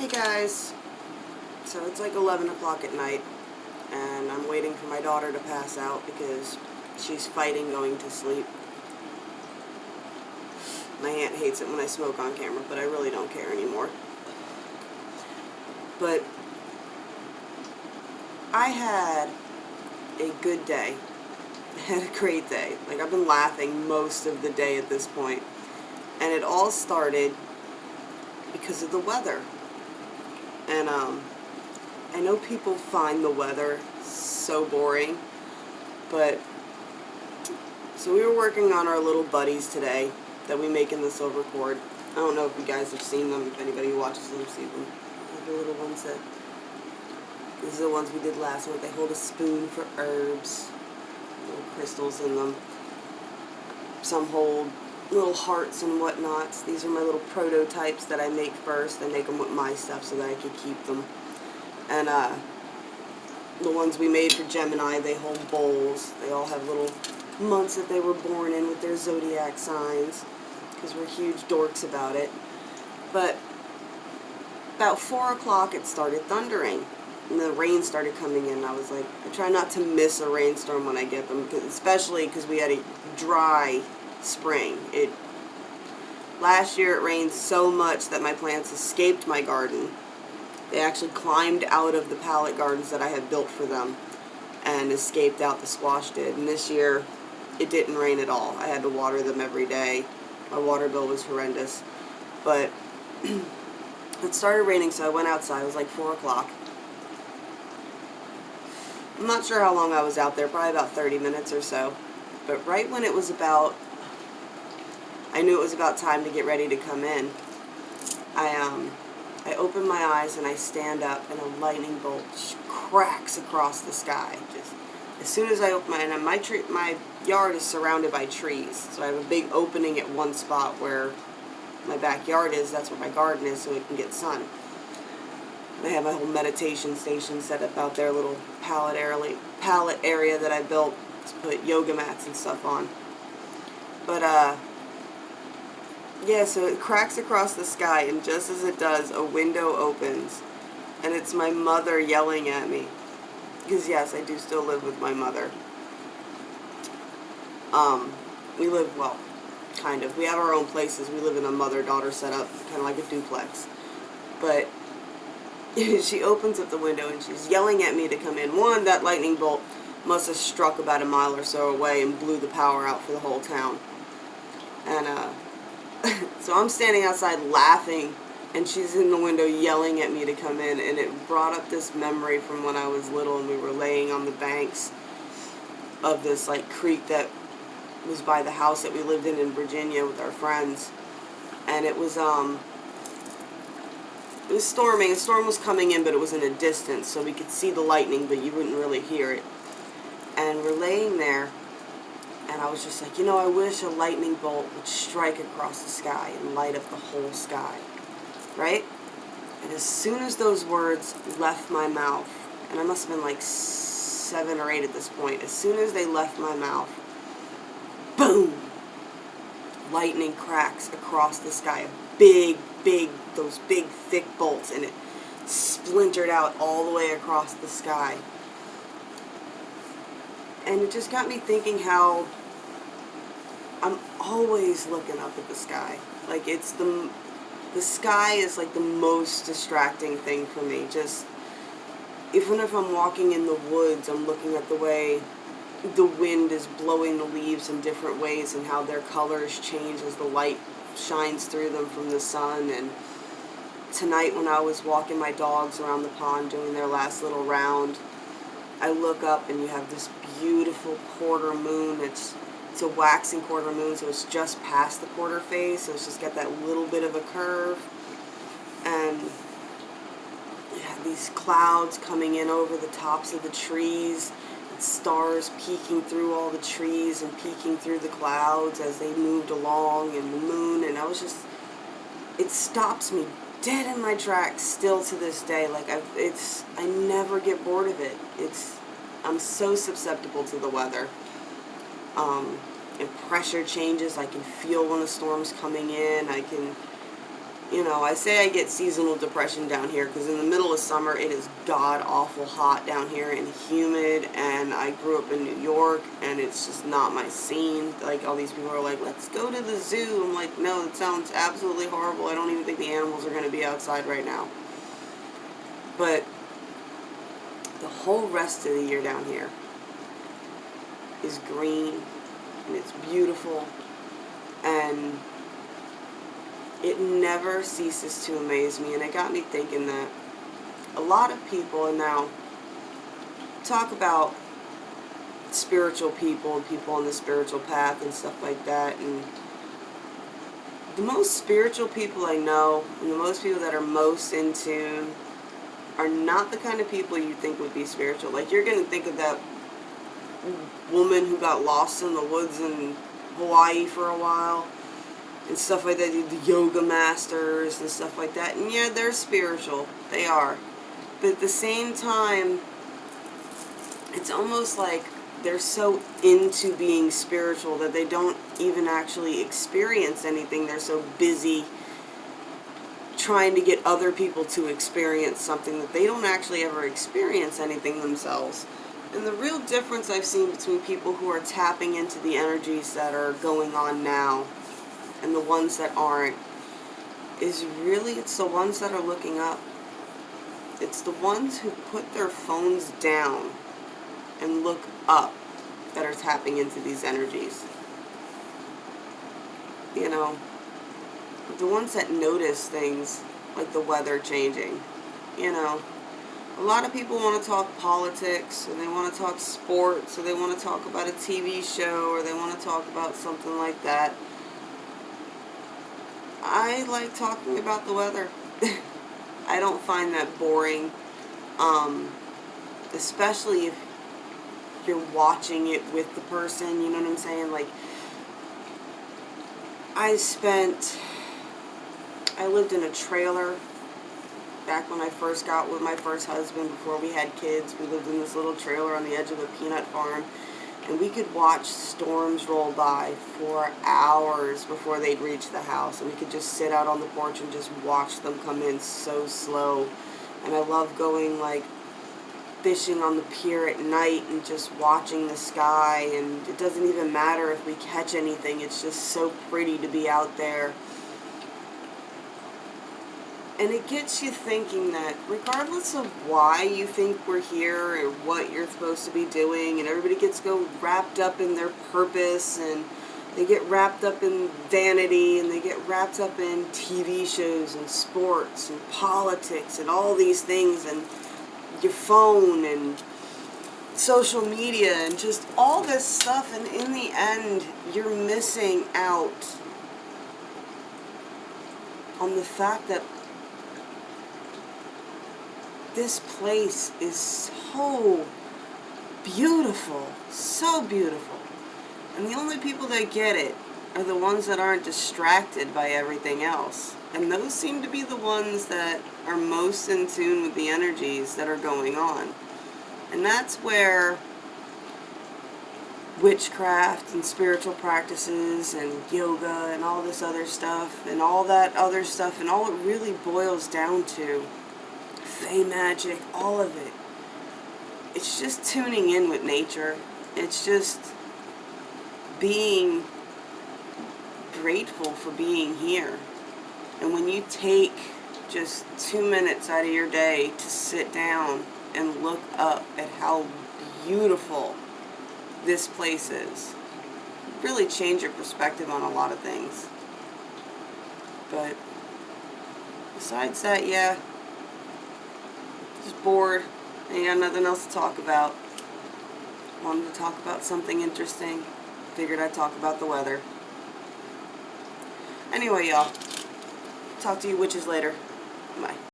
Hey guys, so it's like 11 o'clock at night and I'm waiting for my daughter to pass out because she's fighting going to sleep. My aunt hates it when I smoke on camera, but I really don't care anymore. But I had a good day. I had a great day. Like, I've been laughing most of the day at this point. And it all started because of the weather. And I know people find the weather so boring, but so we were working on our little buddies today that we make in the silver cord. I don't know if you guys have seen them, if anybody who watches them see them. The little ones that, these are the ones we did last month. They hold a spoon for herbs, little crystals in them. Some hold little hearts and whatnots. These are my little prototypes that I make first. I make them with my stuff so that I could keep them. And the ones we made for Gemini, they hold bowls. They all have little months that they were born in with their zodiac signs, because we're huge dorks about it. But about 4 o'clock it started thundering, and the rain started coming in. I was like, I try not to miss a rainstorm when I get them, especially because we had a dry spring. Last year it rained so much that my plants escaped my garden. They actually climbed out of the pallet gardens that I had built for them and escaped out, the squash did. And this year it didn't rain at all. I had to water them every day. My water bill was horrendous. But it started raining, so I went outside. It was like 4 o'clock. I'm not sure how long I was out there, probably about 30 minutes or so. But right when it was about, I knew it was about time to get ready to come in, I open my eyes and I stand up and a lightning bolt cracks across the sky. Just as soon as I open my eyes, and my yard is surrounded by trees, so I have a big opening at one spot where my backyard is. That's where my garden is, so it can get sun. I have my whole meditation station set up out there, little pallet area that I built to put yoga mats and stuff on. But yeah, so it cracks across the sky, and just as it does, a window opens, and it's my mother yelling at me. Because yes, I do still live with my mother. We live, well, kind of. We have our own places. We live in a mother-daughter setup, kind of like a duplex. But she opens up the window and she's yelling at me to come in. One, that lightning bolt must have struck about a mile or so away and blew the power out for the whole town. And so I'm standing outside laughing, and she's in the window yelling at me to come in, and it brought up this memory from when I was little and we were laying on the banks of this like creek that was by the house that we lived in Virginia with our friends. And it was storming. A storm was coming in, but it was in a distance, so we could see the lightning, but you wouldn't really hear it. And we're laying there, and I was just like, you know, I wish a lightning bolt would strike across the sky and light up the whole sky, right? And as soon as those words left my mouth, and I must have been like 7 or 8 at this point, as soon as they left my mouth, boom! Lightning cracks across the sky. Those big, thick bolts, and it splintered out all the way across the sky. And it just got me thinking how I'm always looking up at the sky. Like, it's the sky is like the most distracting thing for me. Just, even if I'm walking in the woods, I'm looking at the way the wind is blowing the leaves in different ways and how their colors change as the light shines through them from the sun. And tonight when I was walking my dogs around the pond doing their last little round, I look up and you have this beautiful quarter moon. It's a waxing quarter moon, so it's just past the quarter phase, so it's just got that little bit of a curve. And you have these clouds coming in over the tops of the trees, and stars peeking through all the trees and peeking through the clouds as they moved along, and the moon. And I was just, it stops me dead in my tracks still to this day. Like, I never get bored of it. I'm so susceptible to the weather. And pressure changes. I can feel when the storm's coming in. You know, I say I get seasonal depression down here because in the middle of summer it is god-awful hot down here and humid, and I grew up in New York and it's just not my scene. Like, all these people are like, let's go to the zoo. I'm like, no, it sounds absolutely horrible. I don't even think the animals are going to be outside right now. But the whole rest of the year down here is green and it's beautiful, and it never ceases to amaze me. And it got me thinking that a lot of people, and now talk about spiritual people and people on the spiritual path and stuff like that, and the most spiritual people I know and the most people that are most in tune are not the kind of people you think would be spiritual. Like, you're going to think of that woman who got lost in the woods in Hawaii for a while and stuff like that, the yoga masters and stuff like that. And yeah, they're spiritual. They are. But at the same time, it's almost like they're so into being spiritual that they don't even actually experience anything. They're so busy trying to get other people to experience something that they don't actually ever experience anything themselves. And the real difference I've seen between people who are tapping into the energies that are going on now and the ones that aren't is really, it's the ones that are looking up. It's the ones who put their phones down and look up that are tapping into these energies. You know, the ones that notice things like the weather changing. You know, a lot of people want to talk politics, and they want to talk sports, or they want to talk about a TV show, or they want to talk about something like that. I like talking about the weather. I don't find that boring, especially if you're watching it with the person, you know what I'm saying? Like, I lived in a trailer back when I first got with my first husband, before we had kids. We lived in this little trailer on the edge of a peanut farm, and we could watch storms roll by for hours before they'd reach the house, and we could just sit out on the porch and just watch them come in so slow. And I love going, like, fishing on the pier at night and just watching the sky, and it doesn't even matter if we catch anything. It's just so pretty to be out there. And it gets you thinking that regardless of why you think we're here or what you're supposed to be doing, and everybody gets wrapped up in their purpose, and they get wrapped up in vanity, and they get wrapped up in TV shows and sports and politics and all these things, and your phone and social media and just all this stuff, and in the end you're missing out on the fact that this place is so beautiful, so beautiful. And the only people that get it are the ones that aren't distracted by everything else. And those seem to be the ones that are most in tune with the energies that are going on. And that's where witchcraft and spiritual practices and yoga and all this other stuff and all that other stuff, and all it really boils down to, Fey magic, all of it, it's just tuning in with nature. It's just being grateful for being here. And when you take just 2 minutes out of your day to sit down and look up at how beautiful this place is, really change your perspective on a lot of things. But besides that, yeah, just bored. Ain't got nothing else to talk about. Wanted to talk about something interesting. Figured I'd talk about the weather. Anyway, y'all. Talk to you witches later. Bye.